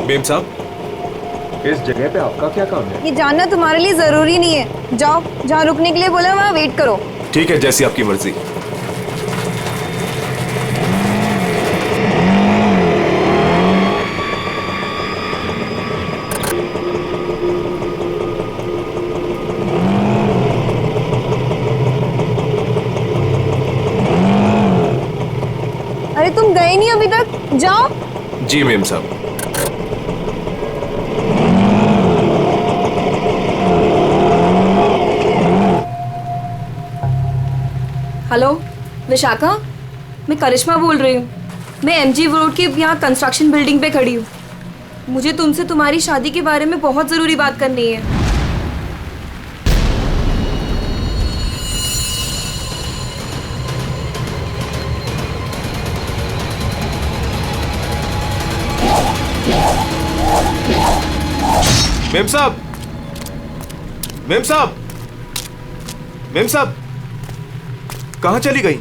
Ma'am साहब, इस जगह पे आपका क्या काम है? ये जानना तुम्हारे लिए जरूरी नहीं है। जाओ, जहाँ रुकने के लिए बोला वहाँ वेट करो। ठीक है, जैसी आपकी मर्जी। अरे तुम गए नहीं अभी तक, जाओ। जी मेम साहब। हेलो विशाखा, मैं करिश्मा बोल रही हूँ। मैं एमजी रोड के यहाँ कंस्ट्रक्शन बिल्डिंग पे खड़ी हूँ। मुझे तुमसे तुम्हारी शादी के बारे में बहुत ज़रूरी बात करनी है। मेम साहब, मेम साहब, मेम साहब, कहाँ चली गई?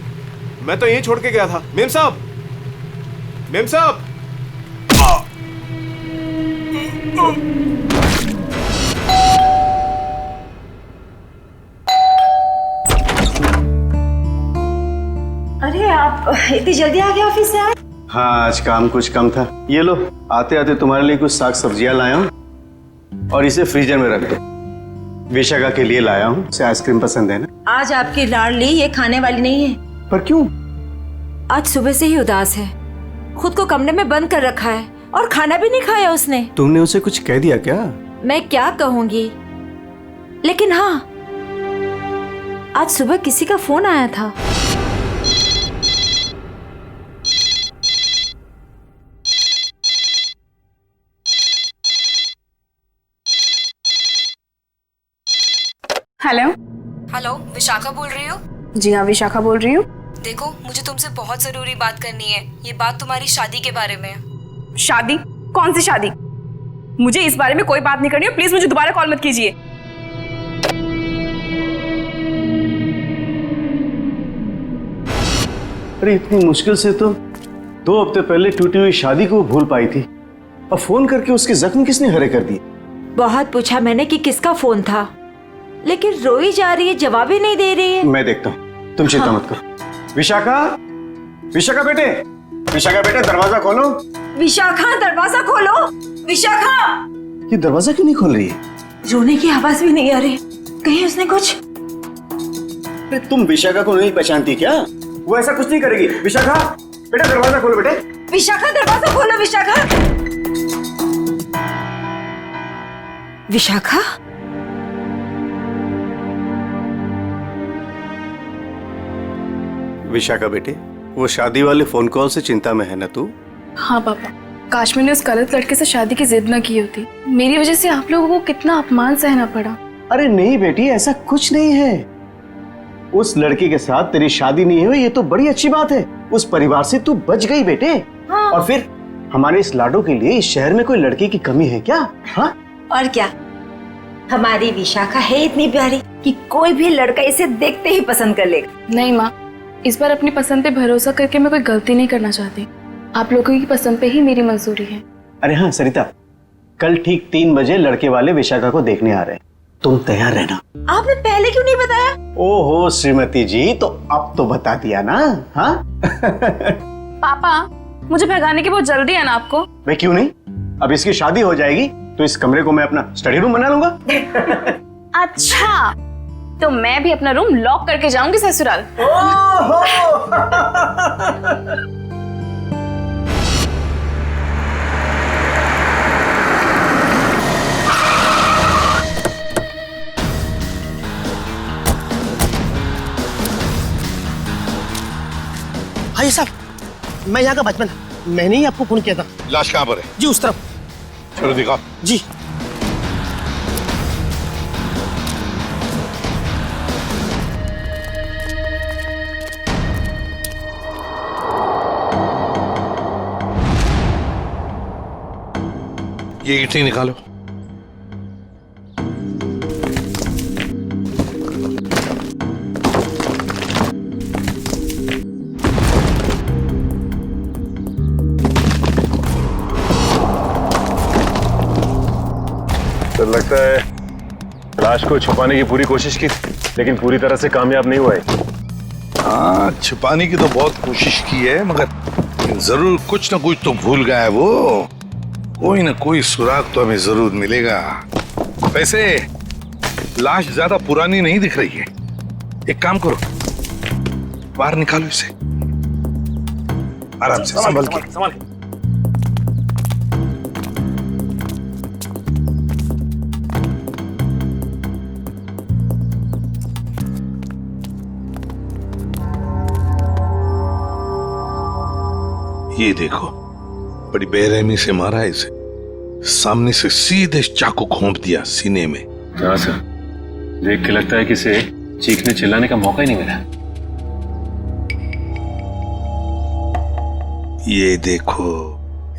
मैं तो यहीं छोड़ के गया था। मेम साहब, मेम साहब। अरे आप इतनी जल्दी आ गए ऑफिस से? आज हाँ, आज काम कुछ कम था। ये लो, आते आते तुम्हारे लिए कुछ साग सब्जियां लाया हूँ और इसे फ्रीजर में रख दो। विशाखा के लिए लाया हूँ, उसे आइसक्रीम पसंद है ना? आज आपकी लाडली ये खाने वाली नहीं है। पर क्यों? आज सुबह से ही उदास है, खुद को कमरे में बंद कर रखा है और खाना भी नहीं खाया उसने। तुमने उसे कुछ कह दिया क्या? मैं क्या कहूँगी, लेकिन हाँ, आज सुबह किसी का फोन आया था। हेलो। हेलो, विशाखा बोल रही हो? जी हाँ, विशाखा बोल रही हूँ। देखो, मुझे तुमसे बहुत ज़रूरी बात करनी है। ये बात तुम्हारी शादी के बारे में है। शादी? कौन सी शादी? मुझे इस बारे में कोई बात नहीं करनी है। प्लीज मुझे दोबारा कॉल मत कीजिए। अरे इतनी मुश्किल से तो 2 हफ्ते पहले टूटी हुई शादी को भूल पाई थी, और फोन करके उसके जख्म किसने हरे कर दिए? बहुत पूछा मैंने कि किसका फोन था, लेकिन रोई जा रही है, जवाब ही नहीं दे रही है। मैं देखता हूँ, तुम चिंता मत करो। विशाखा, विशाखा बेटे, विशाखा बेटे, दरवाजा खोलो। विशाखा, दरवाजा खोलो। विशाखा! ये दरवाजा क्यों नहीं खोल रही है? रोने की आवाज भी नहीं आ रही। कहीं उसने कुछ? अरे तुम विशाखा को नहीं पहचानती क्या? वो ऐसा कुछ नहीं करेगी। विशाखा बेटा, दरवाजा खोलो बेटे। विशाखा, दरवाजा खोलो। विशाखा! विशाखा? विशाखा बेटे, वो शादी वाले फोन कॉल से चिंता में है ना तू? हाँ पापा, काश मैंने उस गलत लड़के से शादी की जिद न की होती। मेरी वजह से आप लोगों को कितना अपमान सहना पड़ा। अरे नहीं बेटी, ऐसा कुछ नहीं है। उस लड़के के साथ तेरी शादी नहीं हुई, ये तो बड़ी अच्छी बात है। उस परिवार से तू बच गई बेटे। हाँ। और फिर हमारे इस लाडो के लिए इस शहर में कोई लड़की की कमी है क्या? हाँ? और क्या, हमारी विशाखा है इतनी प्यारी कि कोई भी लड़का इसे देखते ही पसंद कर लेगा। नहीं माँ, इस बार अपनी पसंद पे भरोसा करके मैं कोई गलती नहीं करना चाहती। आप लोगों की पसंद पे ही मेरी मंजूरी है। अरे हाँ सरिता, कल ठीक 3 बजे लड़के वाले विशाखा को देखने आ रहे हैं, तुम तैयार रहना। आपने पहले क्यों नहीं बताया? ओहो श्रीमती जी, तो अब तो बता दिया ना। हाँ? पापा, मुझे भगाने की बहुत जल्दी है ना आपको? मैं क्यों नहीं, अब इसकी शादी हो जाएगी तो इस कमरे को मैं अपना स्टडी रूम बना लूंगा। अच्छा, तो मैं भी अपना रूम लॉक करके जाऊंगी ससुराल। भाई साहब, मैं यहाँ का बचपन, मैंने ही आपको फोन किया था। लाश कहाँ पर है? जी उस तरफ। चलो दिखा। जी। ये ईंटें निकालो। सर लगता है लाश को छुपाने की पूरी कोशिश की लेकिन पूरी तरह से कामयाब नहीं हुआ है। हाँ, छुपाने की तो बहुत कोशिश की है मगर जरूर कुछ ना कुछ तो भूल गया है वो। कोई ना कोई सुराग तो हमें जरूर मिलेगा। वैसे लाश ज्यादा पुरानी नहीं दिख रही है। एक काम करो, बाहर निकालो इसे आराम से, संभल के। ये देखो, बड़ी बेरहमी से मारा है इसे। सामने से सीधे चाकू घोंप दिया सीने में। हाँ सर, देख के लगता है कि इसे चीखने चिल्लाने का मौका ही नहीं मिला। ये देखो,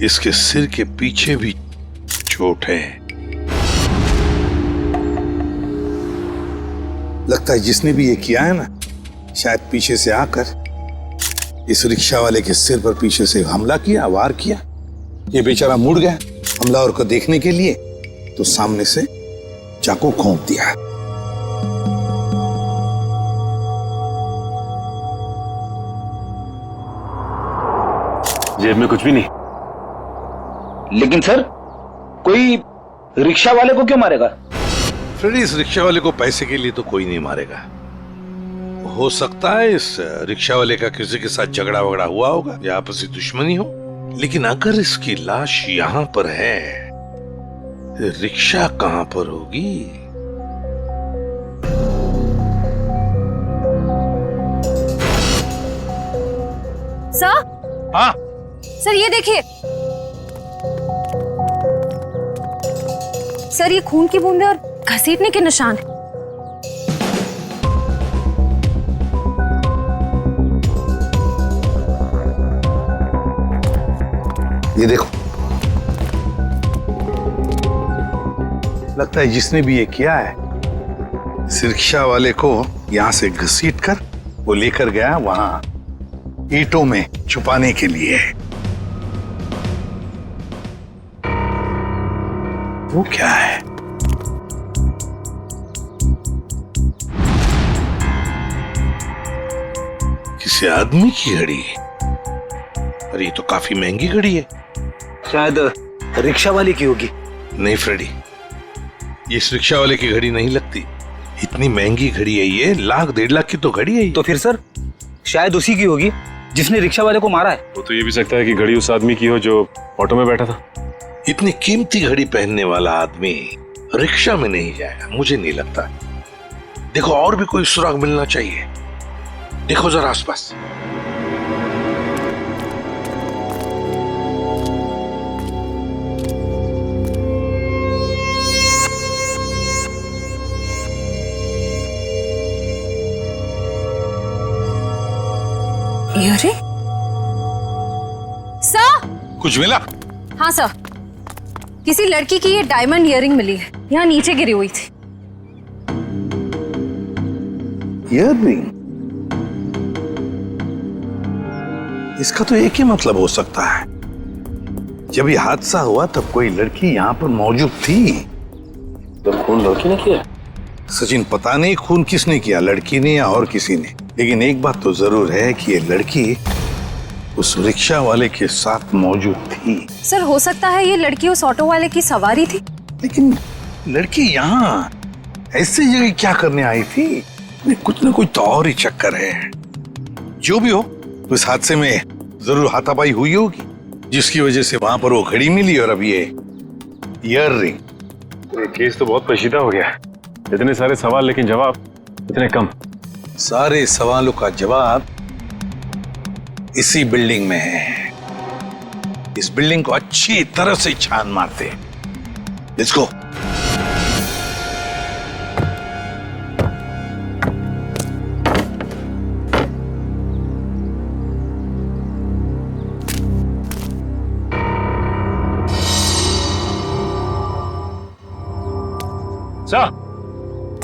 इसके सिर के पीछे भी चोट है। लगता है जिसने भी ये किया है ना, शायद पीछे से आकर इस रिक्शा वाले के सिर पर पीछे से हमला किया, वार किया। ये बेचारा मुड़ गया हमलावर को देखने के लिए, तो सामने से चाकू घोंप दिया। जेब में कुछ भी नहीं। लेकिन सर, कोई रिक्शा वाले को क्यों मारेगा? फ्रेडी, इस रिक्शा वाले को पैसे के लिए तो कोई नहीं मारेगा। हो सकता है इस रिक्शा वाले का किसी के साथ झगड़ा वगड़ा हुआ होगा या आपसी दुश्मनी हो, लेकिन अगर इसकी लाश यहाँ पर है, रिक्शा कहाँ पर होगी? सर, हाँ सर ये देखिए सर, ये खून की बूंदें और घसीटने के निशान हैं। ये देखो, लगता है जिसने भी ये किया है, इस रिक्शा वाले को यहां से घसीट कर वो लेकर गया वहां ईंटों में छुपाने के लिए। वो क्या है? किसी आदमी की घड़ी? अरे ये तो काफी महंगी घड़ी है। शायद रिक्शा वाले की होगी। नहीं फ्रेडी, ये इस रिक्शा वाले की घड़ी नहीं लगती। इतनी महंगी घड़ी है ये, 1,00,000-1,50,000 की तो घड़ी है ये। तो फिर सर, शायद उसी की होगी जिसने रिक्शा वाले को मारा है। वो तो ये भी सकता है कि घड़ी उस आदमी की हो जो ऑटो में बैठा था। इतनी कीमती घड़ी पहनने वाला आदमी रिक्शा में नहीं जाएगा, मुझे नहीं लगता। देखो, और भी कोई सुराग मिलना चाहिए। देखो जरा आसपास। अरे सर, कुछ मिला? हाँ सर, किसी लड़की की ये डायमंड इयररिंग मिली है, यहाँ नीचे गिरी हुई थी। इयररिंग? इसका तो एक ही मतलब हो सकता है, जब ये हादसा हुआ तब कोई लड़की यहाँ पर मौजूद थी। तो खून लड़की ने किया? सचिन, पता नहीं खून किसने किया, लड़की ने या और किसी ने, लेकिन एक बात तो जरूर है कि ये लड़की उस रिक्शा वाले के साथ मौजूद थी। सर, हो सकता है ये लड़की उस ऑटो वाले की सवारी थी। लेकिन लड़की यहाँ ऐसी जगह क्या करने आई थी? कुछ ना कुछ तो और ही चक्कर है। जो भी हो, उस हादसे में जरूर हाथापाई हुई होगी, जिसकी वजह से वहां पर वो घड़ी मिली और अब ये ईयररिंग। ये केस तो बहुत पेचीदा हो गया। इतने सारे सवाल लेकिन जवाब इतने कम। सारे सवालों का जवाब इसी बिल्डिंग में है। इस बिल्डिंग को अच्छी तरह से छान मारते हैं। Let's go.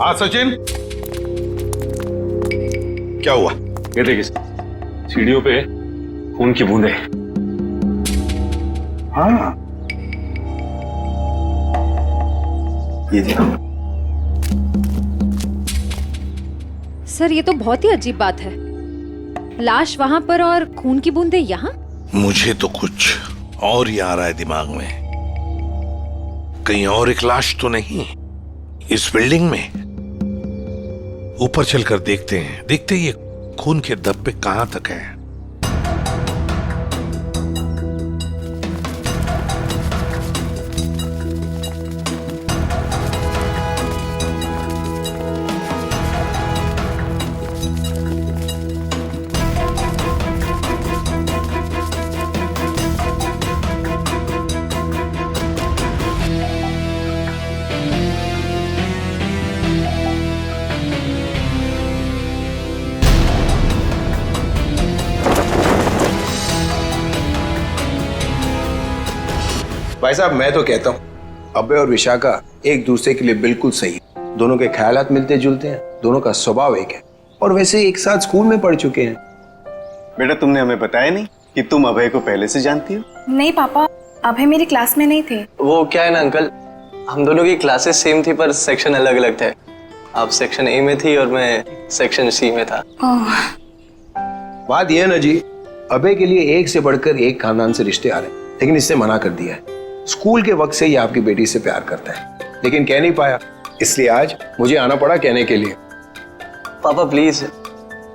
हाँ सचिन, क्या हुआ? ये देखिए, सीढ़ियों पे खून की बूंदें। हाँ, ये देखो। सर ये तो बहुत ही अजीब बात है, लाश वहां पर और खून की बूंदें यहाँ। मुझे तो कुछ और ही आ रहा है दिमाग में। कहीं और एक लाश तो नहीं इस बिल्डिंग में? ऊपर चलकर देखते हैं, देखते ये खून के धब्बे कहां तक है। भाई साहब मैं तो कहता हूँ अभय और विशाखा एक दूसरे के लिए बिल्कुल सही है। दोनों के ख्यालात मिलते जुलते हैं, दोनों का स्वभाव एक है और वैसे एक साथ स्कूल में पढ़ चुके हैं। बेटा तुमने हमें बताया नहीं कि तुम अभय को पहले से जानती हो? नहीं पापा, अभय मेरी क्लास में नहीं थे। वो क्या है ना अंकल, हम दोनों की क्लासेस सेम थी पर सेक्शन अलग अलग थे। आप सेक्शन ए में थी और मैं सेक्शन सी में था। बात यह है ना जी, अभय के लिए एक से बढ़कर एक खानदान से रिश्ते आ रहे हैं, लेकिन इससे मना कर दिया है। स्कूल के वक्त से ही आपकी बेटी से प्यार करता है, लेकिन कह नहीं पाया, इसलिए आज मुझे आना पड़ा कहने के लिए। पापा प्लीज,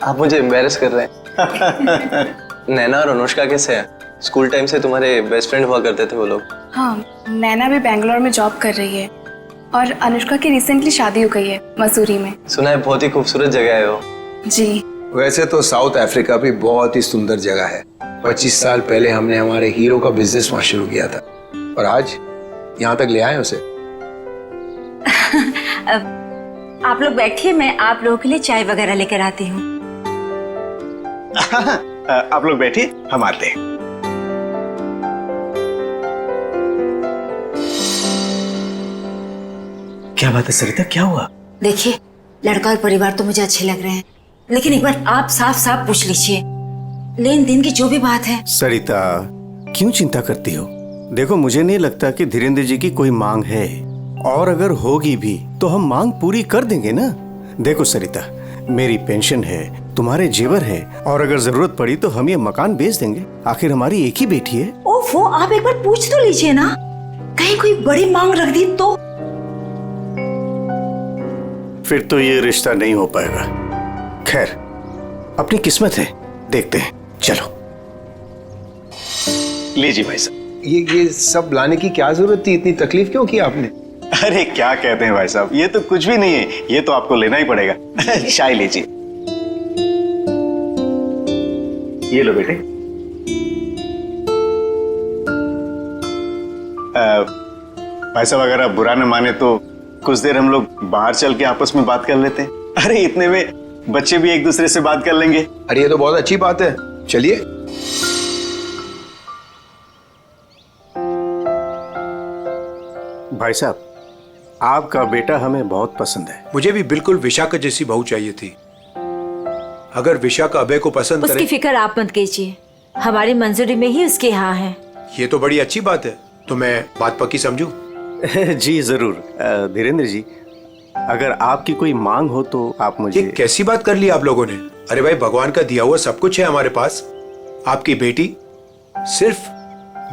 आप मुझे एम्बैरेस कर रहे हैं। नैना और अनुष्का कैसे हैं? स्कूल टाइम से तुम्हारे बेस्ट फ्रेंड हुआ करते थे वो लोग। हाँ, नैना भी बैंगलोर में जॉब कर रही है और अनुष्का की रिसेंटली शादी हो गई है मसूरी में। सुना है बहुत ही खूबसूरत जगह है वो। जी। वैसे तो साउथ अफ्रीका भी बहुत ही सुंदर जगह है। 25 साल पहले हमने हमारे हीरो का बिजनेस वहां शुरू किया था और आज यहाँ तक ले आए उसे। आप लोग बैठिए, मैं आप लोगों के लिए चाय वगैरह लेकर आती हूँ। आप लोग बैठिए, हम आते हैं। क्या बात है सरिता, क्या हुआ? देखिए, लड़का और परिवार तो मुझे अच्छे लग रहे हैं, लेकिन एक बार आप साफ साफ पूछ लीजिए, लेन देन की जो भी बात है। सरिता क्यों चिंता करती हो? देखो मुझे नहीं लगता कि धीरेन्द्र जी की कोई मांग है, और अगर होगी भी तो हम मांग पूरी कर देंगे ना। देखो सरिता, मेरी पेंशन है, तुम्हारे जेवर है, और अगर जरूरत पड़ी तो हम ये मकान बेच देंगे। आखिर हमारी एक ही बेटी है। ओफो, आप एक बार पूछ तो लीजिए ना, कहीं कोई बड़ी मांग रख दी तो। फिर तो ये रिश्ता नहीं हो पाएगा। खैर, अपनी किस्मत है, देखते हैं। चलो लीजिए भाई साहब। ये सब लाने की क्या जरूरत थी? इतनी तकलीफ क्यों की आपने? अरे क्या कहते हैं भाई साहब, ये तो कुछ भी नहीं है, ये तो आपको लेना ही पड़ेगा। चाय लीजिए। ये लो बेटे। भाई साहब अगर आप बुरा न माने तो कुछ देर हम लोग बाहर चल के आपस में बात कर लेते हैं। अरे इतने में बच्चे भी एक दूसरे से बात कर लेंगे। अरे ये तो बहुत अच्छी बात है, चलिए। भाई साहब, आपका बेटा हमें बहुत पसंद है। मुझे भी बिल्कुल विशाखा जैसी बहू चाहिए थी। अगर विशाखा अभय को पसंद करे। उसकी फिक्र आप मत कीजिए, हमारी मंजूरी में ही उसके यहाँ है। ये तो बड़ी अच्छी बात है, तो मैं बात पक्की समझूं? जी जरूर। धीरेन्द्र जी, अगर आपकी कोई मांग हो तो आप मुझे। ये कैसी बात कर ली आप लोगों ने? अरे भाई, भगवान का दिया हुआ सब कुछ है हमारे पास। आपकी बेटी सिर्फ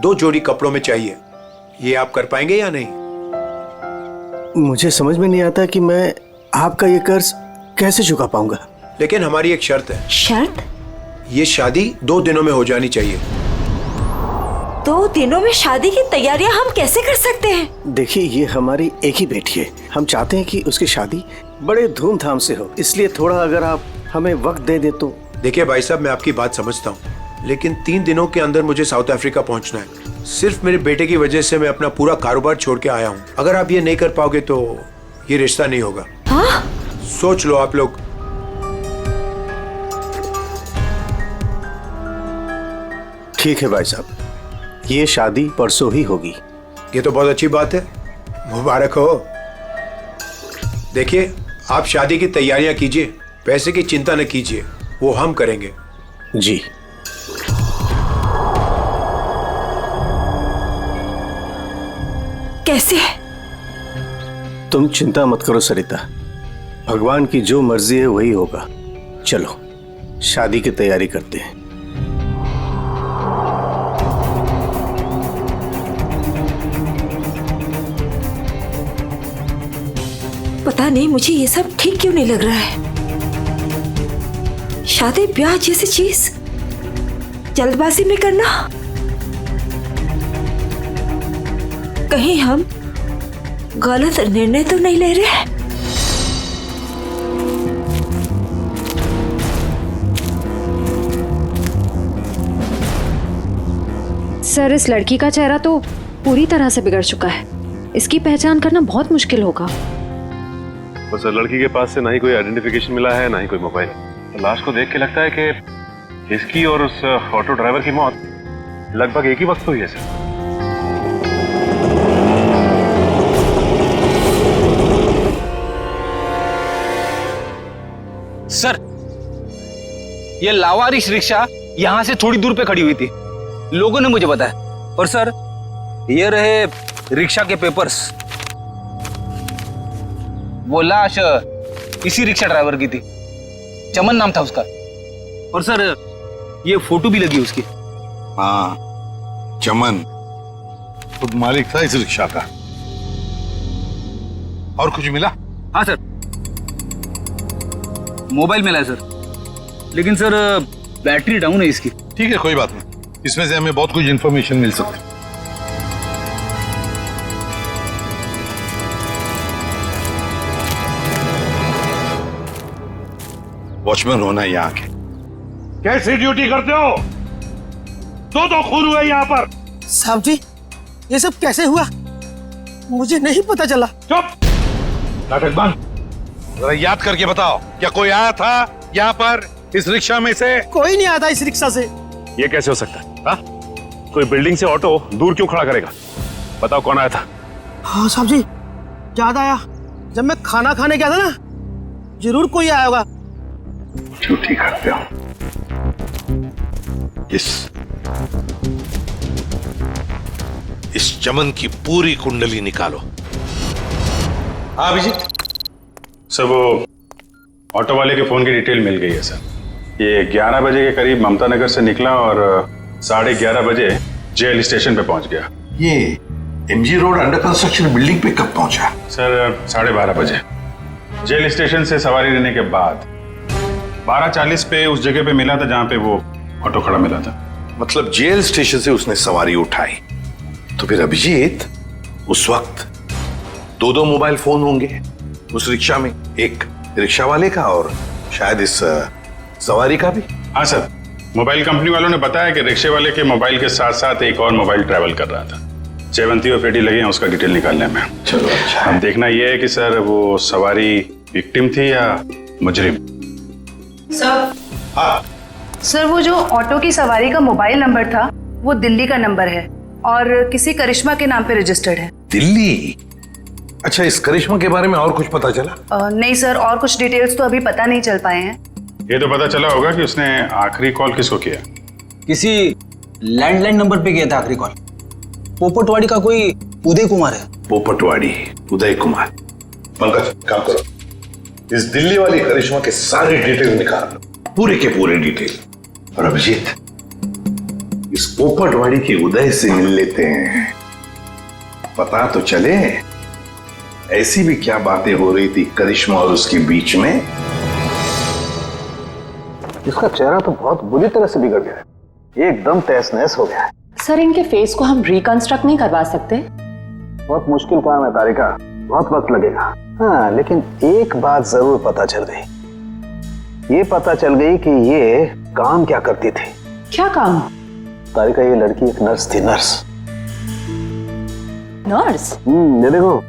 2 जोड़ी कपड़ों में चाहिए, ये आप कर पाएंगे या नहीं? मुझे समझ में नहीं आता कि मैं आपका ये कर्ज कैसे चुका पाऊंगा। लेकिन हमारी एक शर्त है। शर्त? ये शादी 2 दिनों में हो जानी चाहिए। 2 दिनों में शादी की तैयारियां हम कैसे कर सकते हैं? देखिए, ये हमारी एक ही बेटी है, हम चाहते हैं कि उसकी शादी बड़े धूमधाम से हो, इसलिए थोड़ा अगर आप हमें वक्त दे दे तो। देखिए भाई साहब, मैं आपकी बात समझता हूँ, लेकिन 3 दिनों के अंदर मुझे साउथ अफ्रीका पहुंचना है। सिर्फ मेरे बेटे की वजह से मैं अपना पूरा कारोबार छोड़ के आया हूँ। अगर आप ये नहीं कर पाओगे तो ये रिश्ता नहीं होगा। हाँ? सोच लो आप लोग। ठीक है भाई साहब, ये शादी परसों ही होगी। ये तो बहुत अच्छी बात है, मुबारक हो। देखिए, आप शादी की तैयारियां कीजिए, पैसे की चिंता न कीजिए, वो हम करेंगे। जी। कैसे? तुम चिंता मत करो सरिता, भगवान की जो मर्जी है वही होगा। चलो शादी की तैयारी करते हैं। पता नहीं मुझे ये सब ठीक क्यों नहीं लग रहा है। शादी ब्याह जैसी चीज जल्दबाजी में करना, कहीं हम गलत निर्णय तो नहीं ले रहे। सर, इस लड़की का चेहरा तो पूरी तरह से बिगड़ चुका है। इसकी पहचान करना बहुत मुश्किल होगा। तो सर, लड़की के पास से ना ही कोई आइडेंटिफिकेशन मिला है, ना ही कोई मोबाइल। तो लाश को देख के लगता है कि इसकी और उस ऑटो ड्राइवर की मौत लगभग एक ही वक्त हुई है सर। सर, ये लावारिश रिक्शा यहां से थोड़ी दूर पे खड़ी हुई थी, लोगों ने मुझे बताया। और सर, ये रहे रिक्शा के पेपर्स। वो लाश इसी रिक्शा ड्राइवर की थी, चमन नाम था उसका। और सर, ये फोटो भी लगी उसकी। हाँ, चमन खुद मालिक था इस रिक्शा का। और कुछ मिला? हाँ सर, मोबाइल मिला है सर, लेकिन सर बैटरी डाउन है इसकी। ठीक है, कोई बात नहीं, इसमें से हमें बहुत कुछ इंफॉर्मेशन मिल सकती है। वॉचमैन होना यहाँ के कैसी ड्यूटी करते हो? दो खून हुए यहाँ पर। साहब जी, ये सब कैसे हुआ? मुझे नहीं पता चला। चुप, नाटक बंद। जरा याद करके बताओ, क्या कोई आया था यहाँ पर इस रिक्शा में से? कोई नहीं आता इस रिक्शा से। ये कैसे हो सकता है? हाँ? कोई बिल्डिंग से ऑटो दूर क्यों खड़ा करेगा? बताओ कौन आया था? हाँ साहब जी, याद आया, जब मैं खाना खाने गया था ना, जरूर कोई आया होगा। झूठी करते हो। इस चमन की पूरी कुंडली निकालो। हाँ अभिजीत। सर, वो ऑटो वाले के फोन की डिटेल मिल गई है सर। ये 11 बजे के करीब ममता नगर से निकला और 11:30 बजे जेल स्टेशन पे पहुंच गया। ये MG road under construction building पे कब पहुंचा? सर, 12:30 बजे जेल स्टेशन से सवारी लेने के बाद 12:40 पे उस जगह पे मिला था जहां पे वो ऑटो खड़ा मिला था। मतलब जेल स्टेशन से उसने सवारी उठाई, तो फिर अभिजीत उस वक्त दो मोबाइल फोन होंगे उस रिक्शा में, एक रिक्शा वाले का और शायद इस सवारी का भी। हाँ सर, मोबाइल कंपनी वालों ने बताया कि रिक्शे वाले के मोबाइल के साथ साथ एक और मोबाइल ट्रैवल कर रहा था। जयवंती और पेटी लगे हैं उसका डिटेल निकालने में। चलो अच्छा। अब देखना यह है कि सर वो सवारी विक्टिम थी या मुजरिम। सर, हाँ सर, वो जो ऑटो की सवारी का मोबाइल नंबर था वो दिल्ली का नंबर है और किसी करिश्मा के नाम पे रजिस्टर्ड है। दिल्ली? अच्छा, इस करिश्मा के बारे में और कुछ पता चला? नहीं सर, और कुछ डिटेल्स तो अभी पता नहीं चल पाए हैं। ये तो पता चला होगा कि उसने आखिरी कॉल किसको किया। किसी लैंडलाइन नंबर पे किया था आखिरी कॉल। पोपटवाड़ी का कोई उदय कुमार है। पोपटवाड़ी, उदय कुमार। पंकज, काम करो, इस दिल्ली वाली करिश्मा के सारे डिटेल निकाल लो, पूरे के पूरे डिटेल। और अभिजीत, इस पोपटवाड़ी के उदय से मिल लेते हैं, पता तो चले ऐसी भी क्या बातें हो रही थी करिश्मा और उसके बीच में। इसका चेहरा तो बहुत बुरी तरह से बिगड़ गया है, एकदम तहस नहस हो गया है। सर, इनके फेस को हम रिकंस्ट्रक्ट नहीं करवा सकते? बहुत मुश्किल काम है तारिका, बहुत वक्त लगेगा। हाँ, लेकिन एक बात जरूर पता चल गई। ये पता चल गई कि ये काम क्या करती थी। क्या काम? तारिका, ये लड़की एक नर्स थी। नर्स? ये देखो,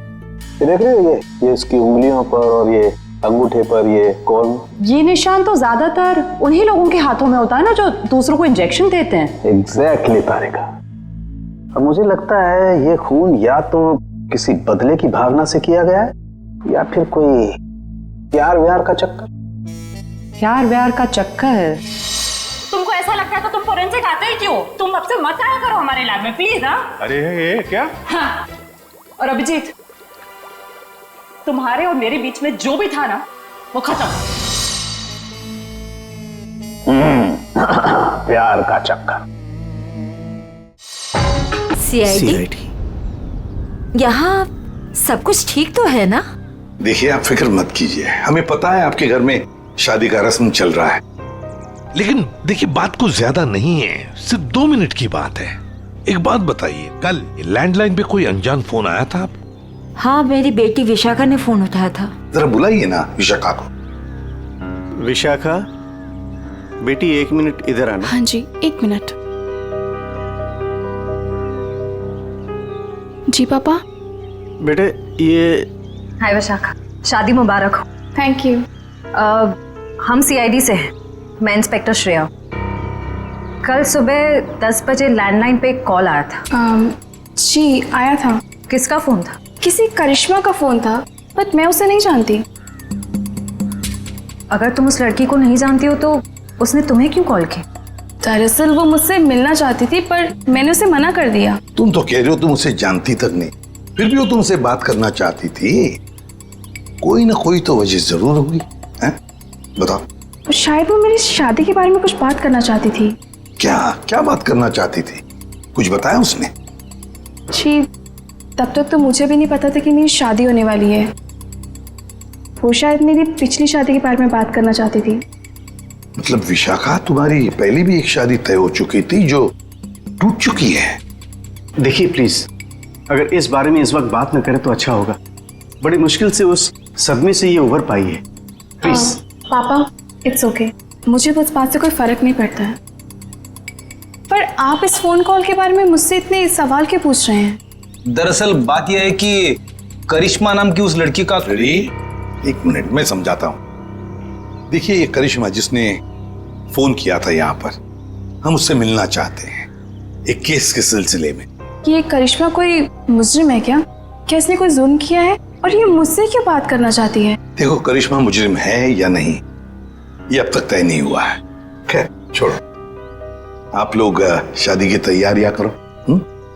ये देख रहे हो, ये इसकी उंगलियों पर और ये अंगूठे पर ये कॉल। ये निशान तो ज्यादातर उन्हीं लोगों के हाथों में होता है ना जो दूसरों को इंजेक्शन देते हैं। एग्जैक्टली तारिका। अब मुझे लगता है ये खून या तो किसी बदले की भावना से किया गया है या फिर कोई प्यार व्यार का चक्कर। प्यार व्यार का चक्कर? तुमको ऐसा लगता है तो तुम फोरेंसिक आते ही क्यों? तुम अब से मत आया करो हमारे लैब में प्लीज। हाँ, अरे ये क्या? हाँ, और अभिजीत, तुम्हारे और मेरे बीच में जो भी था ना वो खत्म। प्यार का चक्कर। सीआईडी, यहाँ सब कुछ ठीक तो है ना? देखिए, आप फिक्र मत कीजिए, हमें पता है आपके घर में शादी का रस्म चल रहा है, लेकिन देखिए बात कुछ ज्यादा नहीं है, सिर्फ 2 मिनट की बात है। एक बात बताइए, कल लैंडलाइन पे कोई अनजान फोन आया था आपको? हाँ, मेरी बेटी विशाखा ने फोन उठाया था। जरा बुलाइए ना विशाखा को। विशाखा बेटी, 1 मिनट इधर आना। हाँ जी, 1 मिनट। जी पापा। बेटे ये। हाय विशाखा, शादी मुबारक हो। Thank you. हम सीआईडी से हैं, मैं इंस्पेक्टर श्रेया। कल सुबह 10 बजे लैंडलाइन पे एक कॉल आया था। जी आया था। किसका फोन था? किसी करिश्मा का फोन था, बट मैं उसे नहीं जानती। अगर तुम उस लड़की को नहीं जानती हो तो उसने तुम्हें क्यों कॉल की? दरअसल वो मुझसे मिलना चाहती थी, पर मैंने उसे मना कर दिया। तुम तो कह रहे हो तुम उसे जानती तक नहीं, फिर भी वो तुमसे बात करना चाहती थी। कोई ना कोई तो वजह जरूर होगी, हैं? बताओ। शायद वो मेरी शादी के बारे में कुछ बात करना चाहती थी। क्या क्या बात करना चाहती थी? कुछ बताया उसने? जी, तब तक तो मुझे भी नहीं पता था कि मेरी शादी होने वाली है। वो शायद मेरी पिछली शादी के बारे में बात करना चाहती थी। मतलब विशाखा, तुम्हारी पहले भी एक शादी तय हो चुकी थी जो टूट चुकी है। देखिए प्लीज, अगर इस बारे में इस वक्त बात न करें तो अच्छा होगा। बड़ी मुश्किल से उस सदमे से ये उभर पाई है। प्लीज। पापा, इट्स ओके, मुझे उस बात से कोई फर्क नहीं पड़ता है। पर आप इस फोन कॉल के बारे में मुझसे इतने सवाल क्यों पूछ रहे हैं? दरअसल बात यह है कि करिश्मा नाम की उस लड़की का। 1 मिनट में समझाता हूं। देखिए, ये करिश्मा जिसने फोन किया था यहाँ पर, हम उससे मिलना चाहते हैं एक केस के सिलसिले में। ये करिश्मा कोई मुजरिम है क्या? क्या इसने कोई जुल्म किया है और ये मुझसे क्यों बात करना चाहती है? देखो, करिश्मा मुजरिम है या नहीं ये अब तक तय नहीं हुआ है। खैर छोड़ो, आप लोग शादी की तैयारियां करो।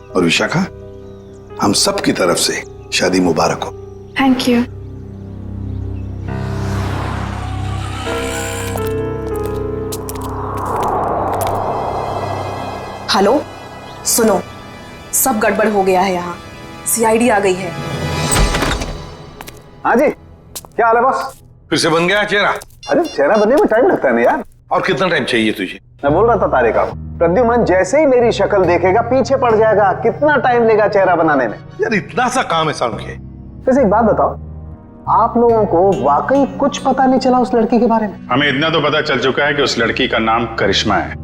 और विशाखा, हम सब की तरफ से शादी मुबारक हो। Thank you. हेलो, सुनो, सब गड़बड़ हो गया है यहाँ। सीआईडी आ गई है। हाँ जी, क्या हाल है बॉस? फिर से बन गया चेहरा? अरे चेहरा बनने में टाइम लगता है ना यार। और कितना टाइम चाहिए तुझे? मैं बोल रहा था तारे का, प्रद्युमन जैसे ही मेरी शक्ल देखेगा पीछे पड़ जाएगा। कितना टाइम लेगा चेहरा बनाने में? यार इतना सा काम है सारुण के। वैसे एक बात बताओ, आप लोगों को वाकई कुछ पता नहीं चला उस लड़की के बारे में? हमें इतना तो पता चल चुका है कि उस लड़की का नाम करिश्मा है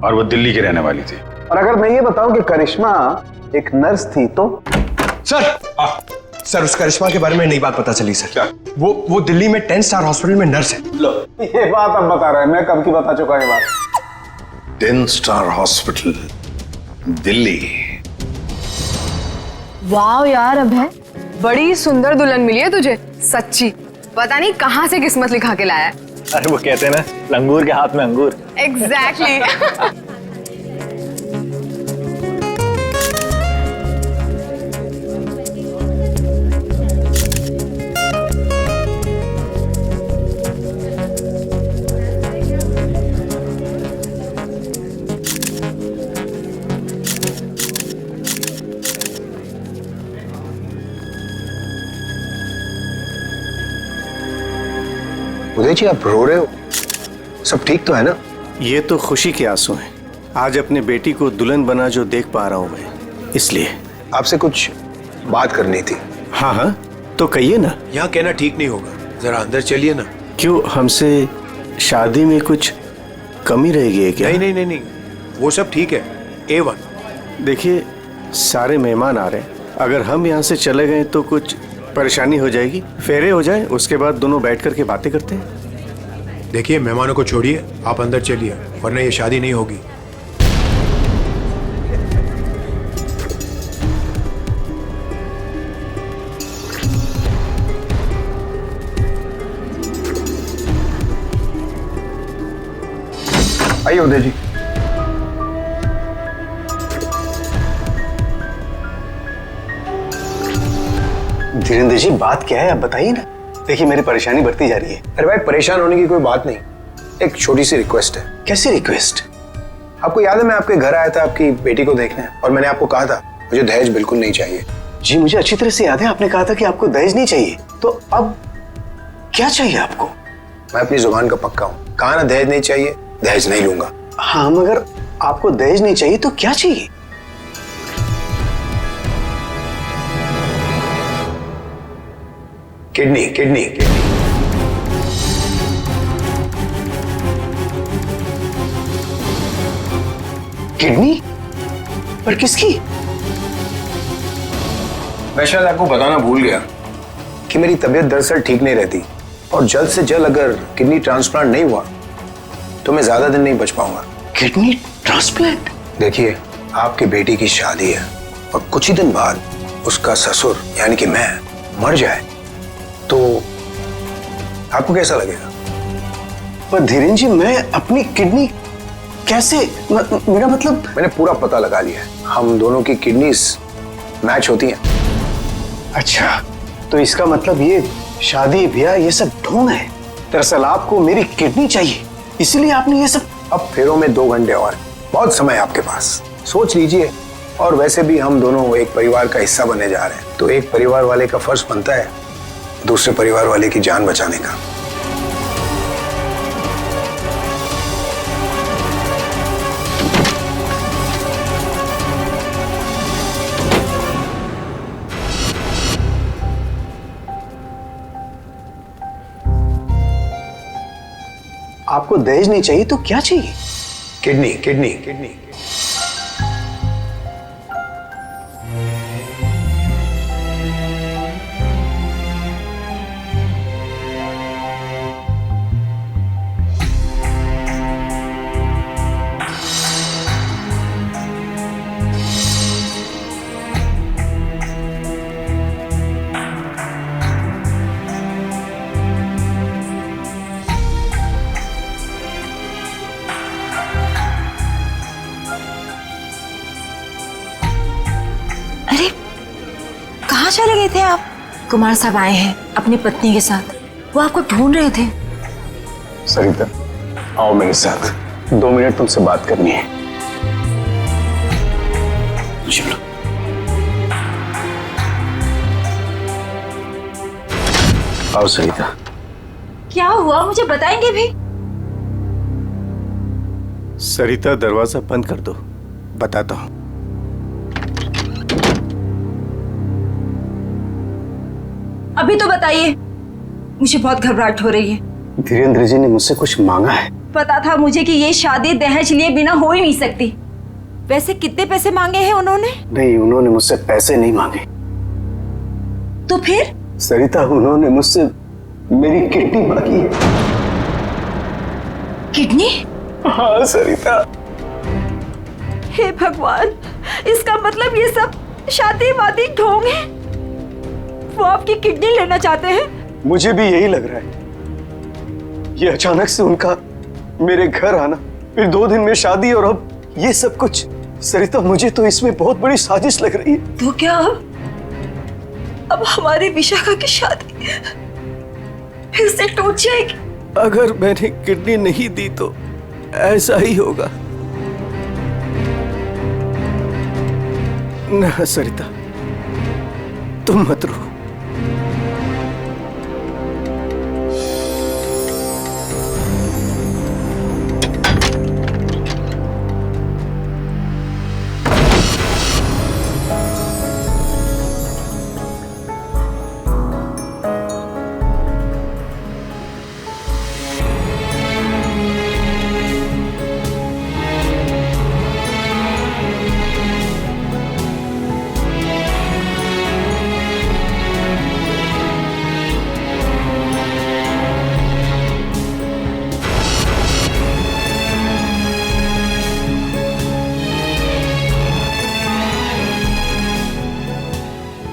और वो दिल्ली की रहने वाली थी। और अगर मैं ये बताऊं कि करिश्मा एक नर्स थी तो? सर, उस करिश्मा के बारे में नई बात पता चली सर। क्या? वो दिल्ली में 10 स्टार हॉस्पिटल में नर्स है। लो, ये बात अब बता रहे हैं, मैं कब की बता चुका ये बात। 10 स्टार हॉस्पिटल, दिल्ली। वाह यार अभय, बड़ी सुंदर दुल्हन मिली है तुझे, सच्ची। पता नहीं कहाँ से किस्मत लिखा के लाया है। अरे वो कहते हैं ना, लंगूर के हाथ में अंगूर। एग्जैक्टली। उदय जी, आप रो रहे हो? सब ठीक तो है ना? ये तो खुशी के आंसू हैं। आज अपने बेटी को दुल्हन बना जो देख पा रहा हूं मैं, इसलिए। आपसे कुछ बात करनी थी। हाँ हाँ, तो कहिए ना। यहाँ कहना ठीक नहीं होगा, जरा अंदर चलिए ना। क्यों, हमसे शादी में कुछ कमी रहेगी है क्या? नहीं, वो सब ठीक है, A1। देखिए, सारे मेहमान आ रहे हैं, अगर हम यहाँ से चले गए तो कुछ परेशानी हो जाएगी। फेरे हो जाए, उसके बाद दोनों बैठ करके बातें करते हैं। देखिए, मेहमानों को छोड़िए, आप अंदर चलिए, वरना ये शादी नहीं होगी। आइए उदय जी। धीरेन्द्र जी बात क्या है आप बताइए ना। देखिए मेरी परेशानी बढ़ती जा रही है। अरे भाई परेशान होने की कोई बात नहीं, एक छोटी सी रिक्वेस्ट है। कैसी रिक्वेस्ट? आपको याद है मैं आपके घर आया था आपकी बेटी को देखने और मैंने आपको कहा था मुझे दहेज बिल्कुल नहीं चाहिए। जी मुझे अच्छी तरह से याद है, आपने कहा था कि आपको दहेज नहीं चाहिए। तो अब क्या चाहिए आपको? मैं अपनी जुबान का पक्का हूँ, कहा ना दहेज नहीं चाहिए, दहेज नहीं लूंगा। हाँ मगर आपको दहेज नहीं चाहिए तो क्या चाहिए? Kidney kidney kidney. किडनी? पर किसकी? मैं शायद आपको बताना भूल गया कि मेरी तबीयत दरअसल ठीक नहीं रहती और जल्द से जल्द अगर किडनी ट्रांसप्लांट नहीं हुआ तो मैं ज्यादा दिन नहीं बच पाऊंगा। Kidney transplant? देखिए आपकी बेटी की शादी है और कुछ ही दिन बाद उसका ससुर यानी कि मैं मर जाए तो आपको कैसा लगेगा? पर धीरेन्द्र जी मैं अपनी किडनी कैसे मेरा मतलब? मैंने पूरा पता लगा लिया है, हम दोनों की किडनीज मैच होती हैं। अच्छा तो इसका मतलब ये शादी ब्याह ये सब ढोंग है। दरअसल आपको मेरी किडनी चाहिए इसलिए आपने ये सब। अब फेरों में 2 घंटे और, बहुत समय आपके पास, सोच लीजिए। और वैसे भी हम दोनों एक परिवार का हिस्सा बनने जा रहे हैं तो एक परिवार वाले का फर्ज बनता है दूसरे परिवार वाले की जान बचाने का। आपको दहेज नहीं चाहिए तो क्या चाहिए? Kidney kidney kidney. कहाँ चले गए थे आप? कुमार साहब आए हैं अपनी पत्नी के साथ, वो आपको ढूंढ रहे थे। सरिता आओ मेरे साथ, 2 मिनट तुमसे बात करनी है। चलो। आओ सरिता। क्या हुआ मुझे बताएंगे भी? सरिता दरवाजा बंद कर दो, बताता हूं। अभी तो बताइए, मुझे बहुत घबराहट हो रही है। धीरेन्द्र जी ने मुझसे कुछ मांगा है। पता था मुझे कि ये शादी दहेज लिए बिना हो ही नहीं सकती। वैसे कितने पैसे मांगे हैं उन्होंने? नहीं उन्होंने मुझसे पैसे नहीं मांगे। तो फिर? सरिता उन्होंने मुझसे मेरी किडनी मांगी है। किडनी? हाँ सरिता। हे भगवान, इसका मतलब ये सब शादी वादी ढोंग है। वो आपकी किडनी लेना चाहते हैं? मुझे भी यही लग रहा है। ये अचानक से उनका मेरे घर आना, फिर 2 दिन में शादी और अब ये सब कुछ। सरिता मुझे तो इसमें बहुत बड़ी साजिश लग रही है। तो क्या अब हमारी विशाखा की शादी फिर से टूट जाएगी? अगर मैंने किडनी नहीं दी तो ऐसा ही होगा। ना सरिता तुम मत रो।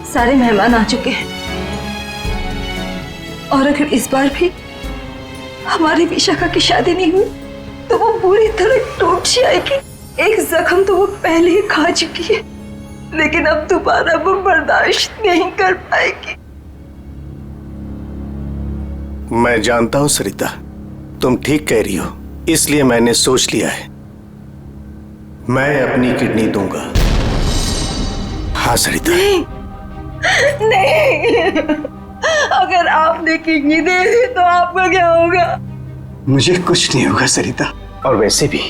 सारे मेहमान आ चुके हैं और अगर इस बार भी हमारी विशाखा की शादी नहीं हुई तो वो पूरी तरह टूट जाएगी। एक जख्म तो वो पहले ही खा चुकी है, लेकिन अब दोबारा वो बर्दाश्त नहीं कर पाएगी। मैं जानता हूं सरिता, तुम ठीक कह रही हो, इसलिए मैंने सोच लिया है, मैं अपनी किडनी दूंगा। हाँ सरिता। नहीं, अगर आपने किडनी दे दी तो आपका क्या होगा? मुझे कुछ नहीं होगा सरिता। और वैसे भी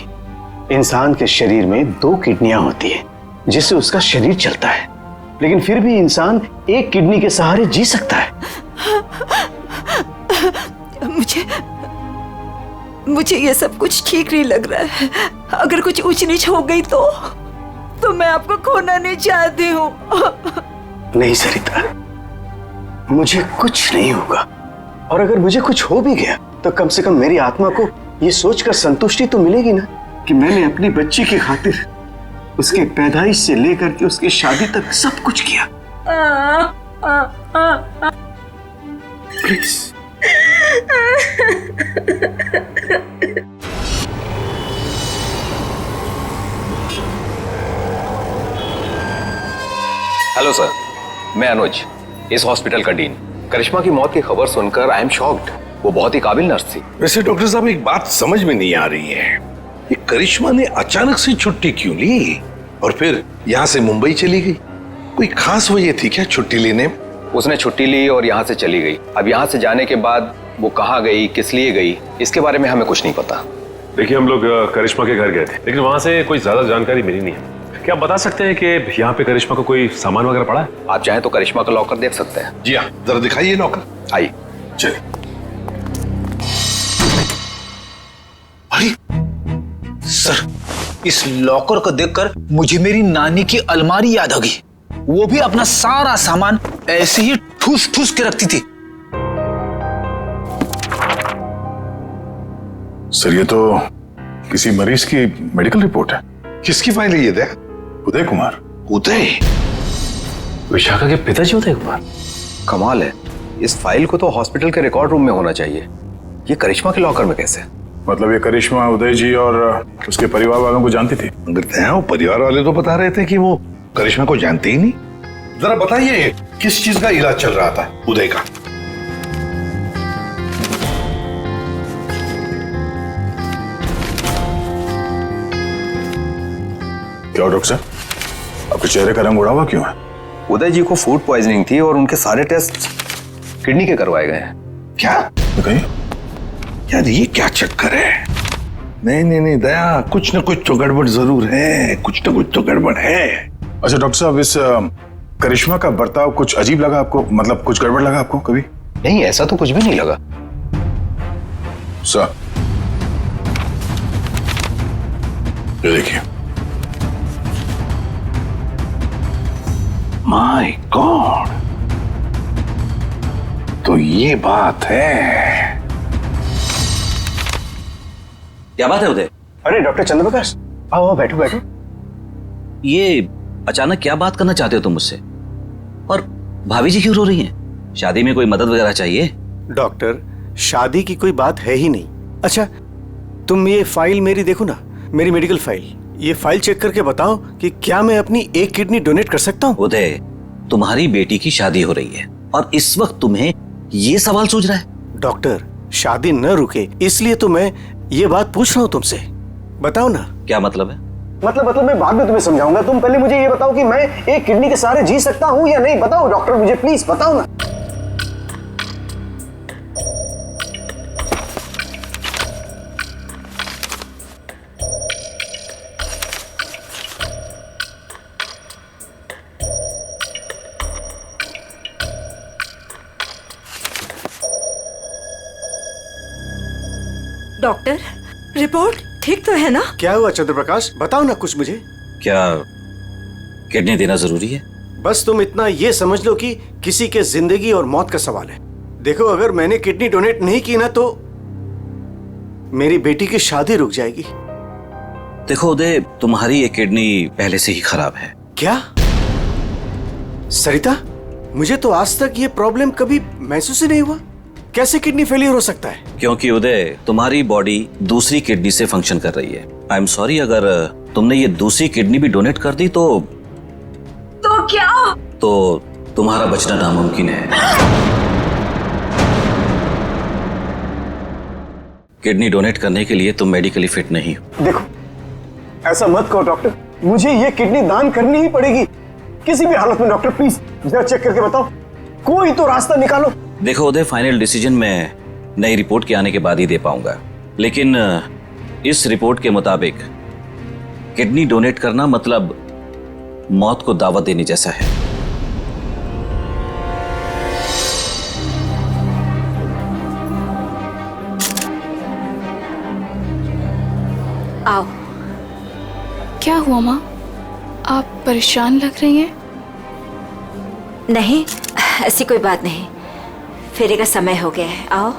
इंसान के शरीर में 2 किडनियां होती है जिससे उसका शरीर चलता है, लेकिन फिर भी इंसान एक किडनी के सहारे जी सकता है। मुझे ये सब कुछ ठीक नहीं लग रहा है। अगर कुछ ऊंच नीच हो गई तो मैं आपको खोना नहीं चाहती हूँ। नहीं सरिता, मुझे कुछ नहीं होगा, और अगर मुझे कुछ हो भी गया तो कम से कम मेरी आत्मा को ये सोचकर संतुष्टि तो मिलेगी ना कि मैंने अपनी बच्ची की खातिर उसके पैदाइश से लेकर के उसकी शादी तक सब कुछ किया। प्लीज। हेलो सर, मैं अनुज, इस हॉस्पिटल का डीन। करिश्मा की मौत की खबर सुनकर आई एम शॉक्ड। वो बहुत ही काबिल नर्स थी। वैसे डॉक्टर साहब, एक बात समझ में नहीं आ रही है, ये करिश्मा ने अचानक से छुट्टी क्यों ली और फिर यहाँ से मुंबई चली गई? कोई खास वजह थी क्या छुट्टी लेने? उसने छुट्टी ली और यहाँ से चली गई। अब यहाँ से जाने के बाद वो कहाँ गई, किस लिए गई, इसके बारे में हमें कुछ नहीं पता। देखिए, हम लोग करिश्मा के घर गए थे, लेकिन वहां से कोई ज्यादा जानकारी मिली नहीं है। क्या आप बता सकते हैं कि यहाँ पे करिश्मा को कोई सामान वगैरह पड़ा है? आप चाहें तो करिश्मा का लॉकर देख सकते हैं। जी हाँ, जरा दिखाइए लॉकर। आइए। चलिए। अरे सर, इस लॉकर को देखकर मुझे मेरी नानी की अलमारी याद आ गई। वो भी अपना सारा सामान ऐसे ही ठूस ठूस के रखती थी। सर, ये तो किसी मरीज की मेडिकल रिपोर्ट है। किसकी फाइल है ये? दया? उदय कुमार। उदय? विशाखा के पिताजी उदय कुमार? कमाल है, इस फाइल को तो हॉस्पिटल के रिकॉर्ड रूम में होना चाहिए। ये करिश्मा के लॉकर में कैसे? मतलब ये करिश्मा उदय जी और उसके परिवार वालों को जानती थी? वो परिवार वाले तो बता रहे थे कि वो करिश्मा को जानते ही नहीं। जरा बताइए, किस चीज का इलाज चल रहा था उदय का? क्या डॉक्टर साहब, आपके चेहरे का रंग उड़ा हुआ क्यों है? उदय जी को फूड पॉइजनिंग थी और उनके सारे टेस्ट किडनी के करवाए गए हैं। क्या? बताइए। यार ये क्या चक्कर है? नहीं दया, कुछ न कुछ तो गड़बड़ जरूर है, कुछ न कुछ तो गड़बड़ है। अच्छा डॉक्टर साहब, इस करिश्मा का बर्ताव कुछ अजीब लगा आपको? मतलब कुछ गड़बड़ लगा आपको कभी? नहीं, ऐसा तो कुछ भी नहीं लगा। सर, ये देखिए। माय गॉड, तो ये बात है। क्या बात है उदय? अरे डॉक्टर चंद्रप्रकाश, आओ बैठो बैठो। ये अचानक क्या बात करना चाहते हो तुम मुझसे? और भाभी जी क्यों रो रही हैं? शादी में कोई मदद वगैरह चाहिए? डॉक्टर, शादी की कोई बात है ही नहीं। अच्छा, तुम ये फाइल मेरी देखो ना, मेरी मेडिकल फाइल। ये फाइल चेक करके बताओ कि क्या मैं अपनी एक किडनी डोनेट कर सकता हूँ? उदय, तुम्हारी बेटी की शादी हो रही है और इस वक्त तुम्हें ये सवाल सूझ रहा है? डॉक्टर, शादी न रुके इसलिए तो मैं ये बात पूछ रहा हूँ तुमसे। बताओ ना। क्या मतलब है? मतलब मैं बाद में तुम्हें समझाऊंगा। तुम पहले मुझे ये बताओ कि मैं एक किडनी के सहारे जी सकता हूँ या नहीं। बताओ डॉक्टर, मुझे प्लीज बताओ ना। डॉक्टर, रिपोर्ट ठीक तो है ना? क्या हुआ चंद्रप्रकाश, बताओ ना कुछ मुझे। क्या किडनी देना जरूरी है? बस तुम इतना ये समझ लो कि किसी के जिंदगी और मौत का सवाल है। देखो, अगर मैंने किडनी डोनेट नहीं की ना तो मेरी बेटी की शादी रुक जाएगी। देखो उदय, तुम्हारी ये किडनी पहले से ही खराब है। क्या? सरिता, मुझे तो आज तक ये प्रॉब्लम कभी महसूस ही नहीं हुआ। कैसे किडनी फेलियर हो सकता है? क्योंकि उदय, तुम्हारी बॉडी दूसरी किडनी से फंक्शन कर रही है। आई एम सॉरी, अगर तुमने ये दूसरी किडनी भी डोनेट कर दी तो क्या? तो तुम्हारा बचना नामुमकिन है। किडनी डोनेट करने के लिए तुम मेडिकली फिट नहीं हो। देखो, ऐसा मत कहो डॉक्टर, मुझे ये किडनी दान करनी ही पड़ेगी किसी भी हालत में। डॉक्टर प्लीज जरा चेक करके बताओ, कोई तो रास्ता निकालो। देखो उदय, फाइनल डिसीजन मैं नई रिपोर्ट के आने के बाद ही दे पाऊंगा, लेकिन इस रिपोर्ट के मुताबिक किडनी डोनेट करना मतलब मौत को दावत देने जैसा है। आओ। क्या हुआ माँ, आप परेशान लग रही हैं? नहीं, ऐसी कोई बात नहीं, फेरे का समय हो गया है, आओ।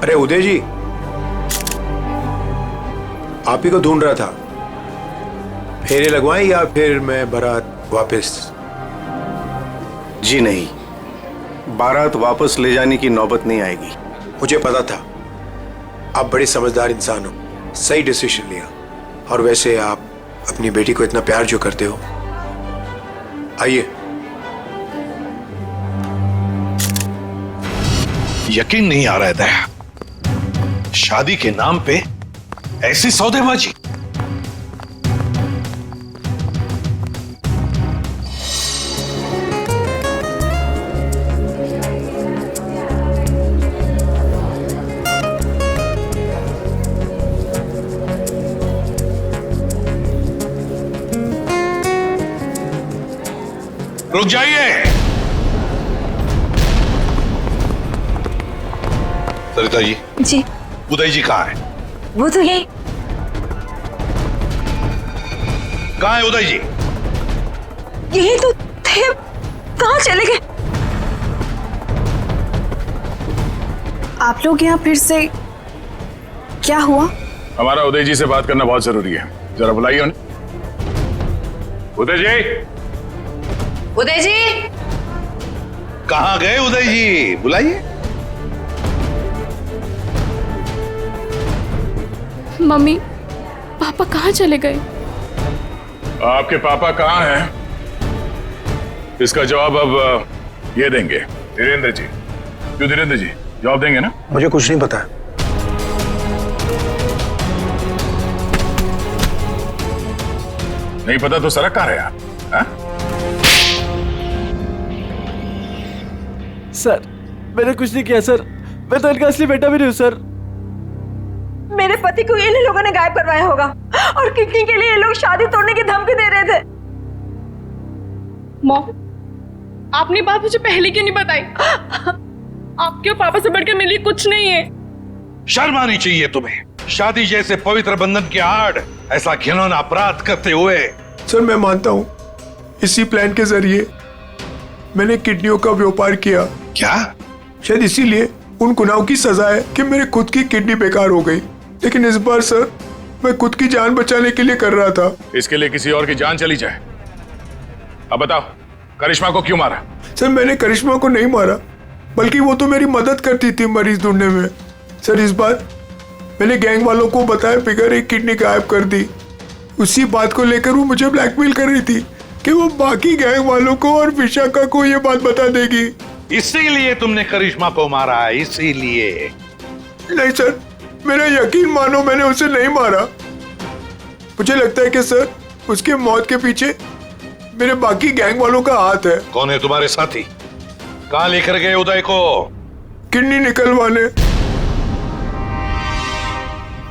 अरे उदय जी, आप ही को ढूंढ रहा था। फेरे लगवाएं या फिर मैं बारात वापस? जी नहीं, बारात वापस ले जाने की नौबत नहीं आएगी। मुझे पता था, आप बड़े समझदार इंसान हो, सही डिसीजन लिया। और वैसे आप अपनी बेटी को इतना प्यार जो करते हो, आइए। यकीन नहीं आ रहा है दया, शादी के नाम पे ऐसी सौदेबाजी। रुक जाइए। सरिता जी। जी। उदय जी कहाँ है? वो तो यही। कहाँ है उदय जी? यही तो थे, कहाँ चले गए? आप लोग यहाँ फिर से, क्या हुआ? हमारा उदय जी से बात करना बहुत जरूरी है, जरा बुलाइए उन्हें। उदय जी। उदय जी। कहाँ गए उदय जी? बुलाइए। मम्मी, पापा कहाँ चले गए? आपके पापा कहाँ हैं? इसका जवाब अब ये देंगे धीरेन्द्र जी। क्यों धीरेन्द्र जी, जवाब देंगे ना? मुझे कुछ नहीं पता। नहीं पता तो सड़क कहाँ रहे आप? हाँ? सर, मैंने कुछ नहीं किया सर, मैं तो इनका असली बेटा भी नहीं हूँ सर। मेरे पति को इन लोगों ने गायब करवाया होगा और किडनी के लिए ये लोग शादी तोड़ने की धमकी दे रहे थे। मॉम, आपने बात मुझे पहले क्यों नहीं बताई? आपके और पापा से बढ़कर मेरे लिए कुछ नहीं है। शर्म आनी चाहिए तुम्हें, शादी जैसे पवित्र बंधन के आड़ ऐसा घिनौना अपराध करते हुए। सर मैं मानता हूँ, इसी प्लान के जरिए मैंने किडनियों का व्यापार किया। क्या? शायद इसीलिए उन गुनाहों की सजा है कि मेरी खुद की किडनी बेकार हो गई, लेकिन इस बार सर मैं खुद की जान बचाने के लिए कर रहा था। इसके लिए किसी और की जान चली जाए। अब बताओ, करिश्मा को क्यों मारा? सर मैंने करिश्मा को नहीं मारा, बल्कि वो तो मेरी मदद करती थी मरीज ढूंढने में। सर इस बार मैंने गैंग वालों को बताया बिगैर एक किडनी गायब कर दी। उसी बात को लेकर वो मुझे ब्लैकमेल कर रही थी कि वो बाकी गैंग वालों को और विशाखा को ये बात बता देगी। इसीलिए तुमने करिश्मा को मारा? इसीलिए? नहीं सर, मेरा यकीन मानो, मैंने उसे नहीं मारा। मुझे लगता है कि सर उसके मौत के पीछे मेरे बाकी गैंग वालों का हाथ है। कौन है तुम्हारे साथी? कहाँ लेकर गए उदय को? किडनी निकलवाने।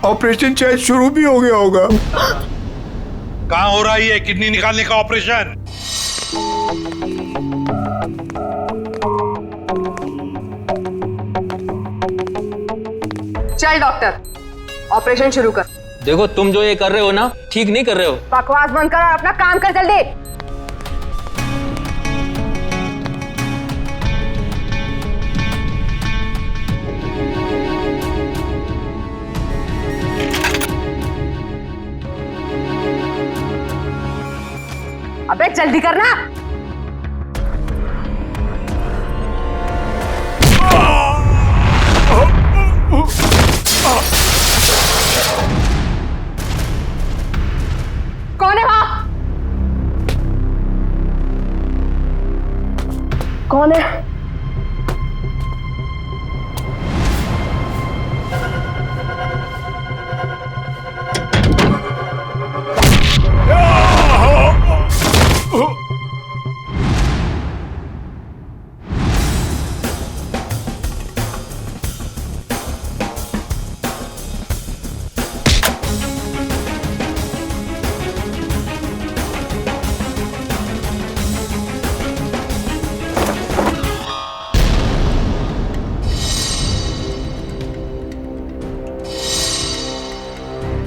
ऑपरेशन शायद शुरू भी हो गया होगा। कहाँ हो रहा है ये किडनी निकालने का ऑपरेशन? चल डॉक्टर, ऑपरेशन शुरू कर। देखो तुम जो ये कर रहे हो ना, ठीक नहीं कर रहे हो। बकवास बंद कर और अपना काम कर जल्दी। अबे जल्दी करना। कौन है वहां? कौन है?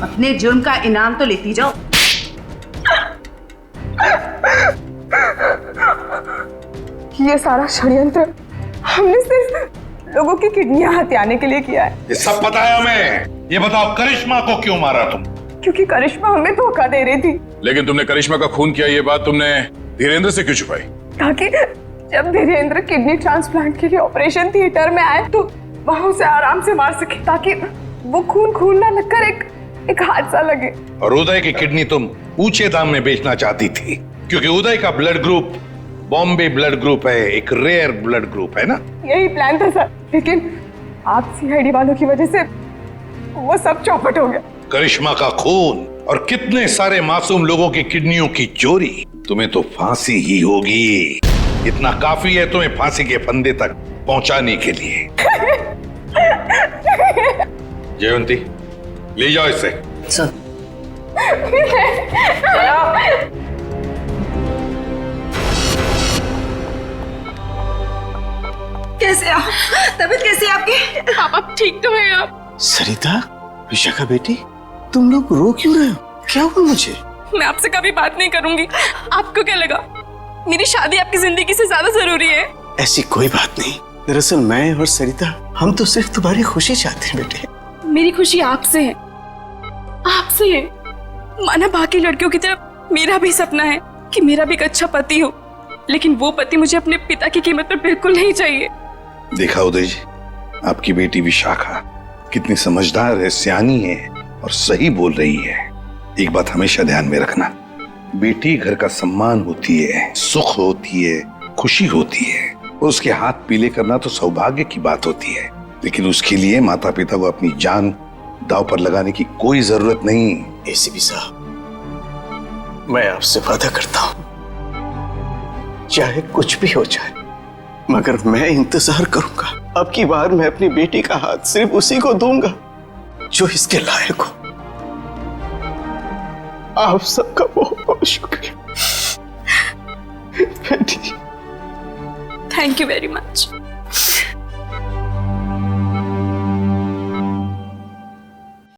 अपने जुर्म का इनाम तो लेती जाओ। ये सारा षड्यंत्र हमने सिर्फ लोगों की किडनियां हथियाने के लिए किया है। ये सब पता है हमें। ये बताओ करिश्मा को क्यों मारा तुम? क्योंकि करिश्मा हमें धोखा दे रही थी। लेकिन तुमने करिश्मा का खून किया, ये बात तुमने धीरेन्द्र से क्यों छुपाई? ताकि जब धीरेन्द्र किडनी ट्रांसप्लांट के लिए ऑपरेशन थिएटर में आए तो वहां उसे आराम से मार सके, ताकि वो खून ना लगकर एक हादसा लगे। और उदय की किडनी तुम ऊंचे दाम में बेचना चाहती थी, क्योंकि उदय का blood group Bombay blood group है, एक रेयर ब्लड ग्रुप है ना? यही प्लान था सर, लेकिन आप सीआईडी वालों की वजह से वो सब चौपट हो गया। करिश्मा का खून और कितने सारे मासूम लोगों की किडनियों की चोरी, तुम्हें तो फांसी ही होगी। इतना काफी है तुम्हें फांसी के फंदे तक पहुंचाने के लिए। जयवंती, ले जाओ इसे। सर। कैसे आप? तबीयत कैसी है आपकी? पापा ठीक तो है आप? सरिता, विशाखा बेटी, तुम लोग रो क्यों रहे हो? क्या हुआ मुझे? मैं आपसे कभी बात नहीं करूंगी। आपको क्या लगा मेरी शादी आपकी जिंदगी से ज्यादा जरूरी है? ऐसी कोई बात नहीं। दरअसल मैं और सरिता, हम तो सिर्फ तुम्हारी खुशी चाहते हैं बेटे। मेरी खुशी आपसे है, आपसे है। माना बाकी लड़कियों की तरह मेरा भी सपना है कि मेरा भी एक अच्छा पति हो, लेकिन वो पति मुझे अपने पिता की कीमत पर बिल्कुल नहीं चाहिए। देखा उदय जी, आपकी बेटी विशाखा कितनी समझदार है, सियानी है और सही बोल रही है। एक बात हमेशा ध्यान में रखना, बेटी घर का सम्मान होती है, सुख होती है, खुशी होती है। उसके हाथ पीले करना तो सौभाग्य की बात होती है, लेकिन उसके लिए माता पिता को अपनी जान दांव पर लगाने की कोई जरूरत नहीं। एसीपी साहब, मैं आपसे वादा करता हूं, चाहे कुछ भी हो जाए, मगर मैं इंतजार करूंगा। अब की बार मैं अपनी बेटी का हाथ सिर्फ उसी को दूंगा जो इसके लायक हो। आप सबका बहुत बहुत शुक्रिया बेटी। Thank you very much.